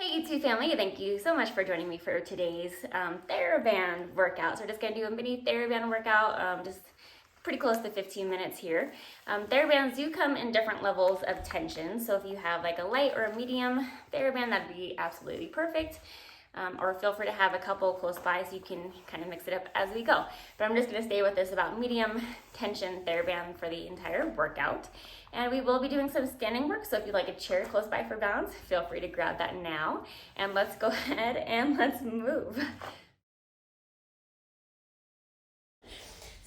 Hey YouTube family, thank you so much for joining me for today's TheraBand workout. So we're just going to do a mini TheraBand workout, just pretty close to 15 minutes here. TheraBands do come in different levels of tension, so if you have like a light or a medium TheraBand, that'd be absolutely perfect. Or feel free to have a couple close by so you can kind of mix it up as we go. But I'm just going to stay with this about medium tension TheraBand for the entire workout. And we will be doing some standing work, so if you'd like a chair close by for balance, feel free to grab that now. And let's go ahead and let's move.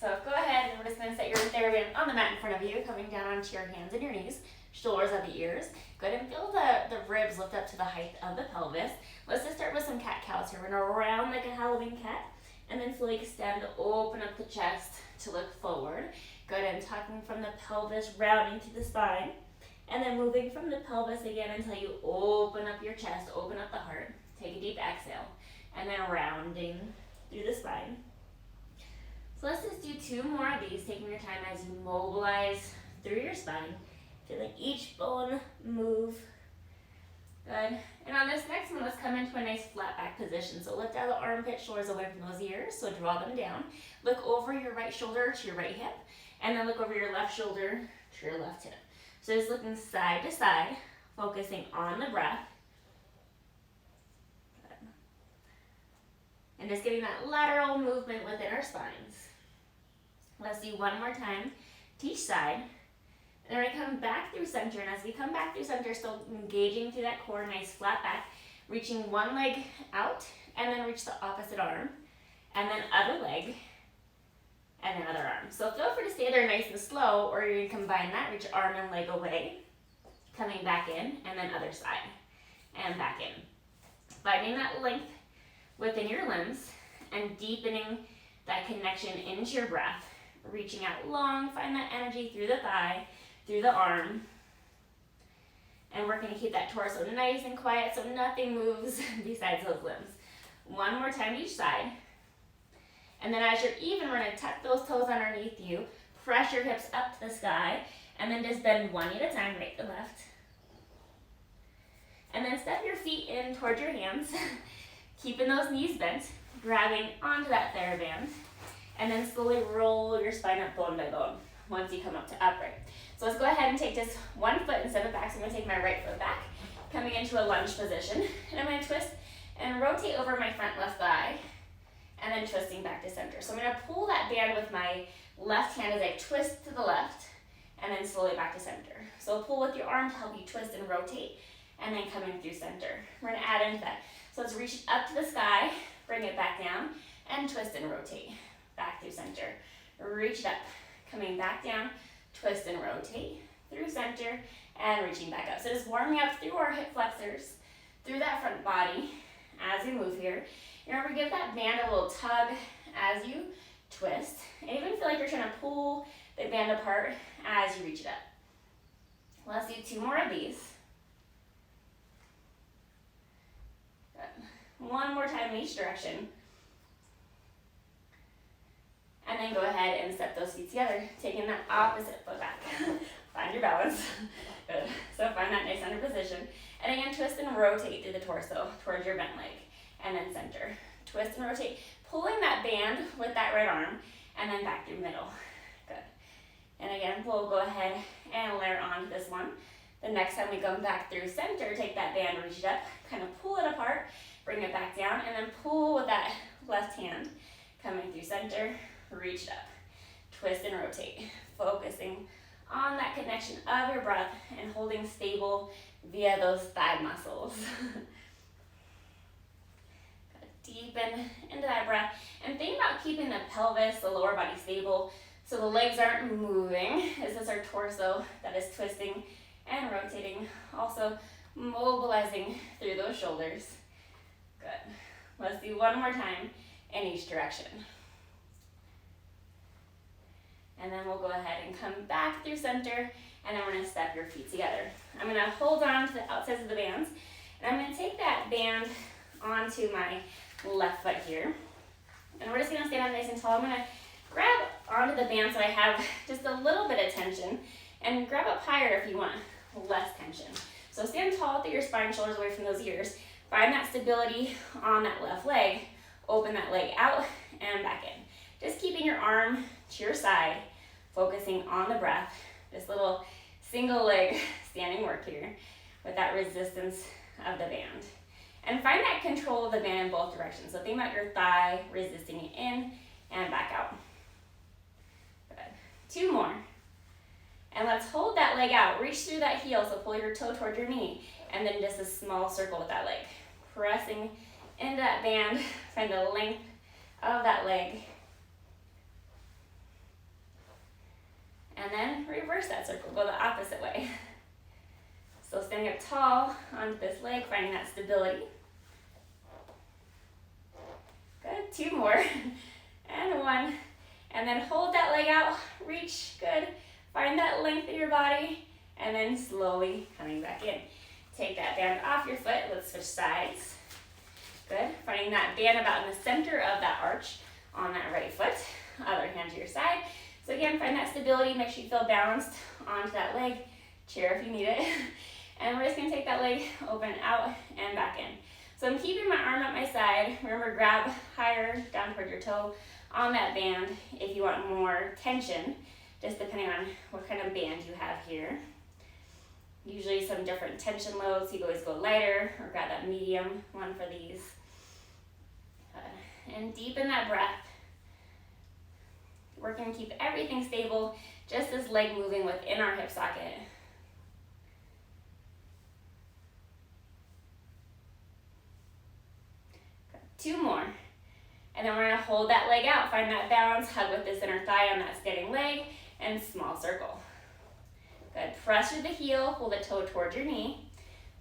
So go ahead and we're just going to set your TheraBand on the mat in front of you, coming down onto your hands and your knees, shoulders at the ears. Go ahead and feel the ribs lift up to the height of the pelvis. Let's just start with some cat-cows here. We're going to round like a Halloween cat, and then slowly extend, open up the chest to look forward. Go ahead and tucking from the pelvis, rounding to the spine, and then moving from the pelvis again until you open up your chest, open up the heart. Take a deep exhale, and then rounding through the spine. So let's just do 2 more of these, taking your time as you mobilize through your spine, feeling each bone move. Good. And on this next one, let's come into a nice flat back position. So lift out the armpit, shoulders away from those ears, so draw them down. Look over your right shoulder to your right hip, and then look over your left shoulder to your left hip. So just looking side to side, focusing on the breath. Good. And just getting that lateral movement within our spines. Let's do 1 more time to each side. And then we're going to come back through center, and as we come back through center, still engaging through that core, nice flat back, reaching one leg out, and then reach the opposite arm, and then other leg, and then other arm. So feel free to stay there nice and slow, or you're going to combine that, reach arm and leg away, coming back in, and then other side, and back in. Finding that length within your limbs, and deepening that connection into your breath, reaching out long, find that energy through the thigh, through the arm, and we're going to keep that torso nice and quiet so nothing moves besides those limbs. 1 more time each side, and then as you're even, we're going to tuck those toes underneath you, press your hips up to the sky, and then just bend one at a time, right to left, and then step your feet in towards your hands, keeping those knees bent, grabbing onto that TheraBand, and then slowly roll your spine up bone by bone once you come up to upright. So let's go ahead and take just 1 foot and step it back. So I'm going to take my right foot back, coming into a lunge position, and I'm going to twist and rotate over my front left thigh, and then twisting back to center. So I'm going to pull that band with my left hand as I twist to the left, and then slowly back to center. So pull with your arm to help you twist and rotate, and then coming through center. We're going to add into that. So let's reach up to the sky, bring it back down, and twist and rotate. Back through center. Reach it up, coming back down, twist and rotate through center, and reaching back up. So just warming up through our hip flexors, through that front body as we move here. Remember, give that band a little tug as you twist, and even feel like you're trying to pull the band apart as you reach it up. Let's do 2 more of these. Good. 1 more time in each direction. And then go ahead and step those feet together, taking that opposite foot back. Find your balance. Good. So find that nice center position. And again, twist and rotate through the torso towards your bent leg. And then center. Twist and rotate, pulling that band with that right arm, and then back through middle. Good. And again, we'll go ahead and layer on this one. The next time we come back through center, take that band, reach it up, kind of pull it apart, bring it back down, and then pull with that left hand, coming through center, reach it up, twist and rotate, focusing on that connection of your breath and holding stable via those thigh muscles. Deepen into that breath, and think about keeping the pelvis, the lower body stable, so the legs aren't moving. This is our torso that is twisting and rotating, also mobilizing through those shoulders. Good. Let's do 1 more time in each direction. And then we'll go ahead and come back through center, and then we're going to step your feet together. I'm going to hold on to the outsides of the bands, and I'm going to take that band onto my left foot here. And we're just going to stand up nice and tall. I'm going to grab onto the band so I have just a little bit of tension, and grab up higher if you want less tension. So stand tall through your spine, shoulders away from those ears. Find that stability on that left leg. Open that leg out and back in. Just keeping your arm to your side, focusing on the breath. This little single leg standing work here with that resistance of the band. And find that control of the band in both directions. So think about your thigh resisting it in and back out. Good. 2 more. And let's hold that leg out. Reach through that heel, so pull your toe towards your knee. And then just a small circle with that leg. Pressing into that band. Find the length of that leg. And then reverse that circle. Go the opposite way. So standing up tall onto this leg, finding that stability. Good. 2 more. And 1. And then hold that leg out. Reach. Good. Find that length in your body. And then slowly coming back in. Take that band off your foot. Let's switch sides. Good. Finding that band about in the center of that arch on that right foot. Other hand to your side. So again, find that stability. Make sure you feel balanced onto that leg. Chair if you need it. And we're just going to take that leg, open out, and back in. So I'm keeping my arm at my side. Remember, grab higher down toward your toe on that band if you want more tension, just depending on what kind of band you have here. Usually some different tension loads. You can always go lighter or grab that medium one for these. And deepen that breath. We're going to keep everything stable, just this leg moving within our hip socket. 2 more. And then we're going to hold that leg out. Find that balance. Hug with this inner thigh on that standing leg. And small circle. Good. Press through the heel. Pull the toe towards your knee.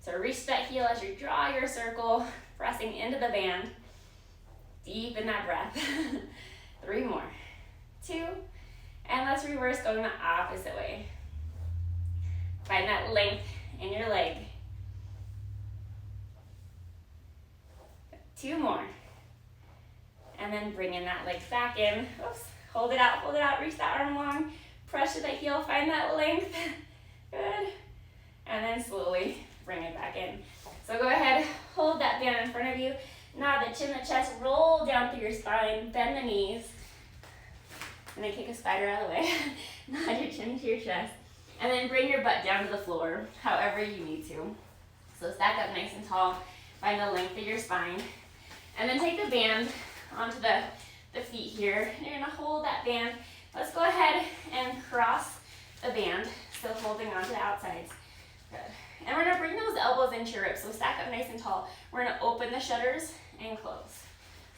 So reach that heel as you draw your circle. Pressing into the band. Deepen that breath. 3 more. 2. And let's reverse, going the opposite way. Find that length in your leg. 2 more. And then bring in that leg back in. Oops. Hold it out, reach that arm long. Press to that heel, find that length. Good. And then slowly bring it back in. So go ahead, hold that band in front of you. Nod the chin, the chest, roll down through your spine, bend the knees. And then kick a spider out of the way. Nod your chin to your chest. And then bring your butt down to the floor, however you need to. So stack up nice and tall. Find the length of your spine. And then take the band onto the feet here. You're going to hold that band. Let's go ahead and cross the band, still holding onto the outsides. Good. And we're going to bring those elbows into your ribs, so stack up nice and tall. We're going to open the shutters and close.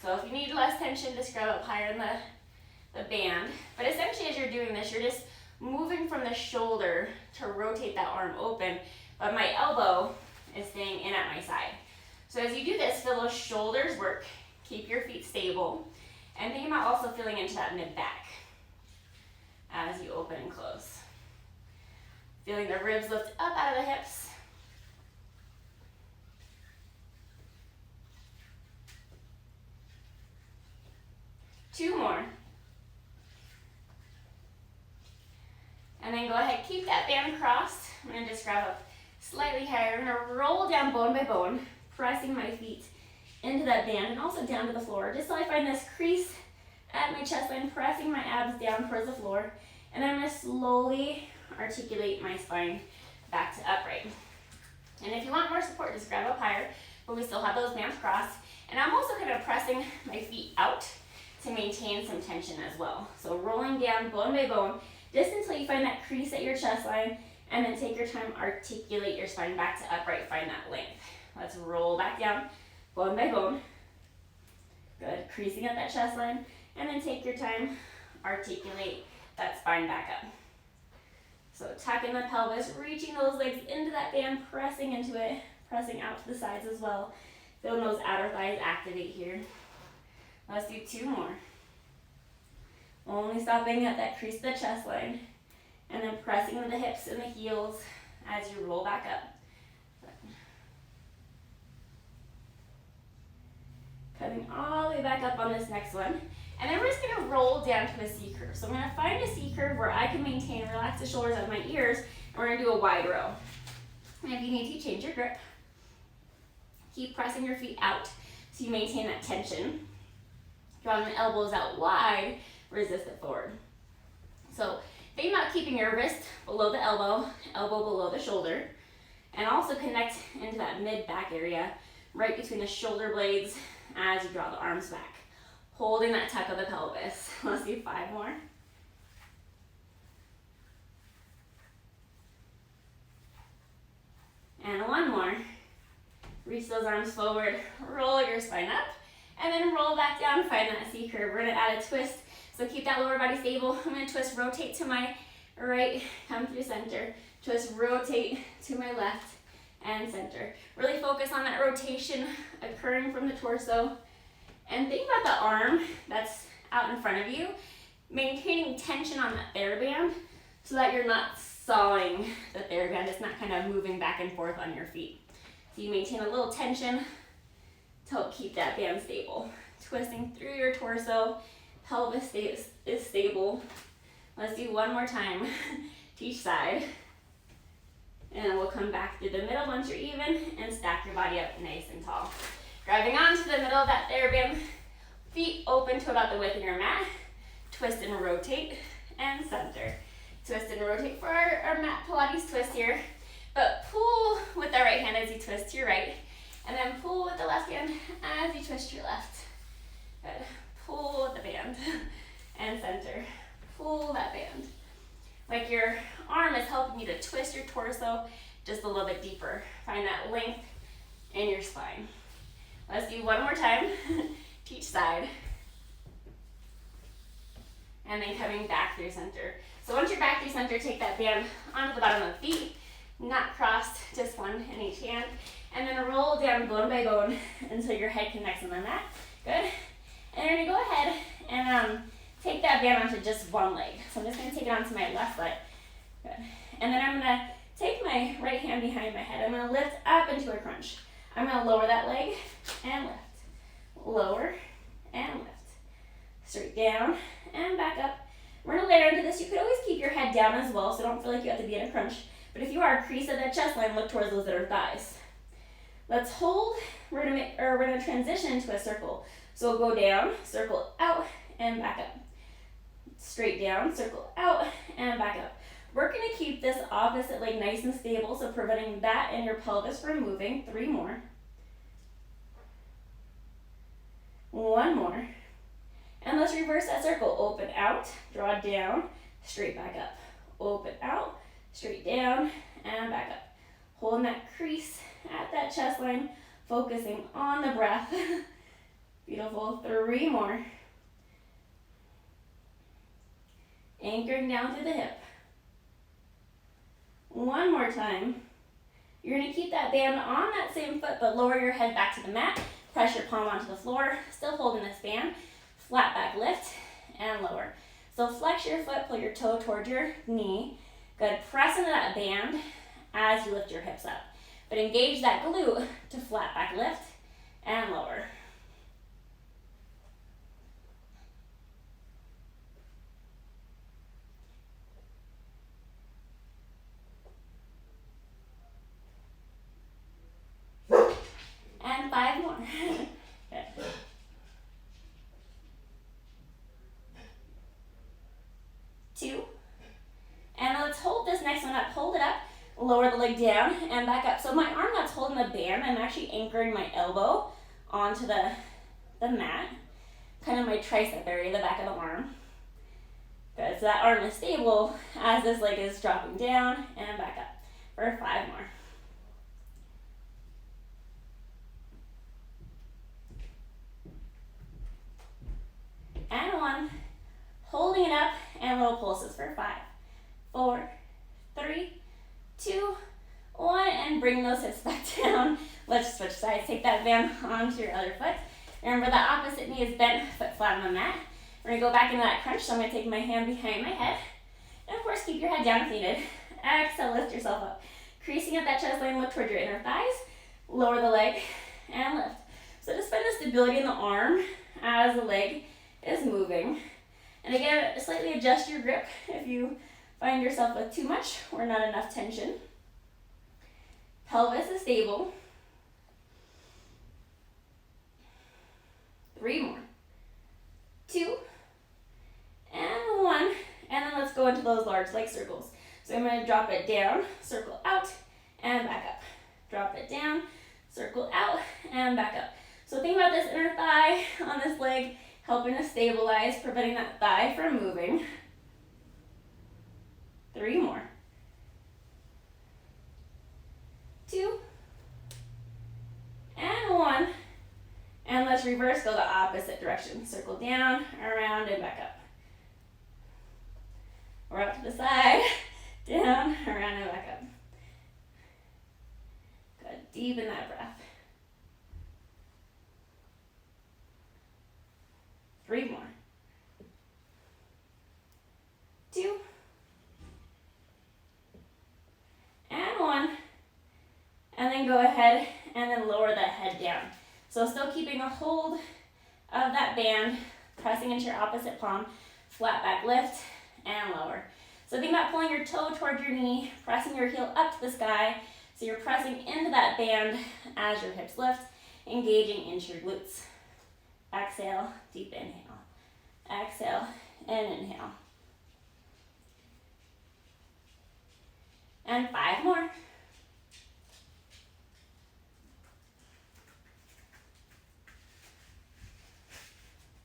So if you need less tension, just grab up higher in the band. But essentially as you're doing this, you're just moving from the shoulder to rotate that arm open, but my elbow is staying in at my side. So as you do this, feel those shoulders work. Keep your feet stable. And think about also feeling into that mid-back as you open and close. Feeling the ribs lift up out of the hips. Two more. And then go ahead, keep that band crossed. I'm going to just grab up slightly higher. I'm going to roll down bone by bone, pressing my feet into that band and also down to the floor, just so I find this crease at my chest line, pressing my abs down towards the floor. And then I'm going to slowly articulate my spine back to upright. And if you want more support, just grab up higher, but we still have those bands crossed. And I'm also kind of pressing my feet out to maintain some tension as well. So rolling down bone by bone, just until you find that crease at your chest line, and then take your time, articulate your spine back to upright, find that length. Let's roll back down, bone by bone. Good, creasing at that chest line, and then take your time, articulate that spine back up. So tuck in the pelvis, reaching those legs into that band, pressing into it, pressing out to the sides as well. Feeling those outer thighs activate here. Let's do two more. Only stopping at that crease of the chest line, and then pressing into the hips and the heels as you roll back up. Coming all the way back up on this next one. And then we're just going to roll down to a C curve. So I'm going to find a C curve where I can maintain, relax the shoulders of my ears, and we're going to do a wide row. And if you need to, change your grip. Keep pressing your feet out so you maintain that tension. Drawing the elbows out wide, resist it forward. So think about keeping your wrist below the elbow, elbow below the shoulder, and also connect into that mid-back area, right between the shoulder blades as you draw the arms back. Holding that tuck of the pelvis. Let's do 5 more. And 1 more. Reach those arms forward, roll your spine up, and then roll back down, find that C curve. We're gonna add a twist, so keep that lower body stable. I'm gonna twist, rotate to my right, come through center. Twist, rotate to my left and center. Really focus on that rotation occurring from the torso. And think about the arm that's out in front of you, maintaining tension on that THERA so that you're not sawing the THERA. It's not kind of moving back and forth on your feet. So you maintain a little tension to help keep that band stable. Twisting through your torso, pelvis is stable. Let's do 1 more time to each side. And then we'll come back through the middle once you're even and stack your body up nice and tall. Driving onto the middle of that THERA, feet open to about the width of your mat. Twist and rotate and center. Twist and rotate for our mat Pilates twist here. But pull with the right hand as you twist to your right. And then pull with the left hand as you twist to your left. Good. Pull with the band and center. Pull that band. Like your arm is helping you to twist your torso just a little bit deeper. Find that length in your spine. Let's do 1 more time to each side. And then coming back through center. So once you're back through center, take that band onto the bottom of the feet, not crossed, just 1 in each hand. And then roll down bone by bone until your head connects on the mat. Good. And you're gonna go ahead and take that band onto just 1 leg. So I'm just gonna take it onto my left leg. Good. And then I'm gonna take my right hand behind my head. I'm gonna lift up into a crunch. I'm gonna lower that leg and lift. Lower and lift. Straight down and back up. We're gonna layer into this. You could always keep your head down as well, so don't feel like you have to be in a crunch. But if you are, crease at that chest line, look towards those that are thighs. Let's hold. We're gonna transition into a circle. So we'll go down, circle out, and back up. Straight down, circle out, and back up. We're gonna keep this opposite leg nice and stable, so preventing that and your pelvis from moving. 3 more. 1 more. And let's reverse that circle. Open out, draw down, straight back up. Open out, straight down, and back up. Holding that crease at that chest line, focusing on the breath. Beautiful. 3 more. Anchoring down through the hip. 1 more time. You're going to keep that band on that same foot, but lower your head back to the mat. Press your palm onto the floor, still holding this band. Flat back lift and lower. So flex your foot, pull your toe towards your knee. Good. Press into that band as you lift your hips up. But engage that glute to flat back lift and lower. And 5 more. Good. Two. And let's hold this next one up. Hold it up, lower the leg down, and back up. So my arm that's holding the band, I'm actually anchoring my elbow onto the mat, kind of my tricep area, the back of the arm. Good, so that arm is stable as this leg is dropping down and back up for 5 more. And 1. Holding it up and little pulses for 5, 4, 3, 2, 1, and bring those hips back down. Let's switch sides. Take that band onto your other foot. Remember that opposite knee is bent, foot flat on the mat. We're gonna go back into that crunch, so I'm gonna take my hand behind my head. And of course, keep your head down if needed. Exhale, lift yourself up. Creasing at that chest line, look toward your inner thighs. Lower the leg and lift. So just find the stability in the arm as the leg is moving. And again, slightly adjust your grip if you find yourself with too much or not enough tension. Pelvis is stable. 3 more. 2, and 1. And then let's go into those large leg circles. So I'm going to drop it down, circle out, and back up. Drop it down, circle out, and back up. So think about this inner thigh on this leg, helping to stabilize, preventing that thigh from moving. 3 more. 2, and 1. And let's reverse, go the opposite direction. Circle down, around, and back up. We're out to the side, down, around, and back up. Good, deepen that breath. 3 more. 2, and 1. And then go ahead and then lower that head down. So still keeping a hold of that band, pressing into your opposite palm, flat back lift, and lower. So think about pulling your toe toward your knee, pressing your heel up to the sky, so you're pressing into that band as your hips lift, engaging into your glutes. Exhale, deep inhale. Exhale, and inhale. And 5 more.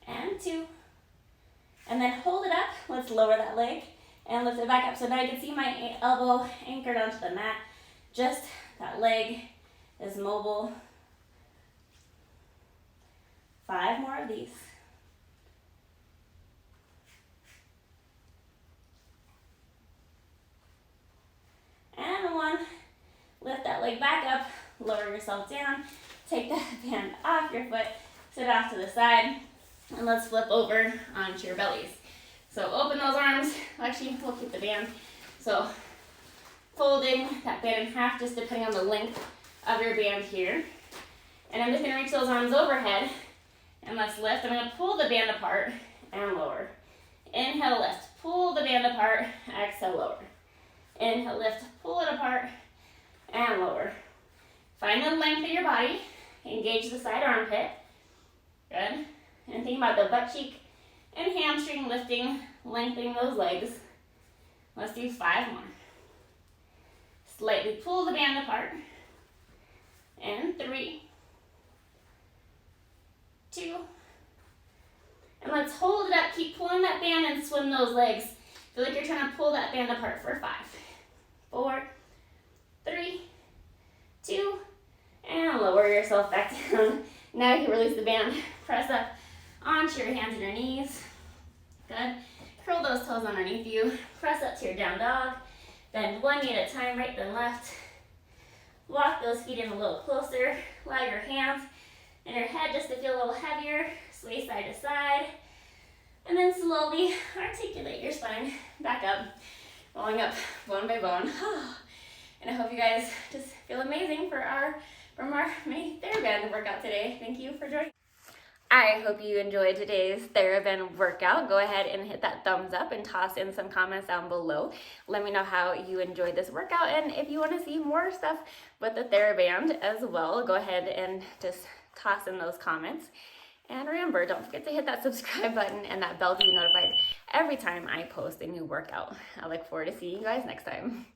And 2. And then hold it up. Let's lower that leg and lift it back up. So now you can see my elbow anchored onto the mat. Just that leg is mobile. 5 more of these. And 1. Lift that leg back up. Lower yourself down. Take that band off your foot. Sit off to the side. And let's flip over onto your bellies. So open those arms. Actually, we'll keep the band. So folding that band in half, just depending on the length of your band here. And I'm just going to reach those arms overhead. And let's lift. I'm going to pull the band apart and lower. Inhale, lift. Pull the band apart. Exhale, lower. Inhale, lift. Pull it apart and lower. Find the length of your body. Engage the side armpit. Good. And think about the butt cheek and hamstring lifting, lengthening those legs. Let's do 5 more. Slightly pull the band apart. And 3, 2. And let's hold it up. Keep pulling that band and swim those legs. Feel like you're trying to pull that band apart for 5, 4, 3, 2, and lower yourself back down. Now you can release the band. Press up onto your hands and your knees. Good. Curl those toes underneath you. Press up to your down dog. Bend one knee at a time, right then left. Walk those feet in a little closer. Allow your hands and your head just to feel a little heavier. Sway side to side. And then slowly articulate your spine back up. Rolling up bone by bone. And I hope you guys just feel amazing from our mini TheraBand workout today. Thank you for joining. I hope you enjoyed today's TheraBand workout. Go ahead and hit that thumbs up and toss in some comments down below. Let me know how you enjoyed this workout, and if you want to see more stuff with the TheraBand as well, go ahead and just toss in those comments. And remember, don't forget to hit that subscribe button and that bell to be notified every time I post a new workout. I look forward to seeing you guys next time.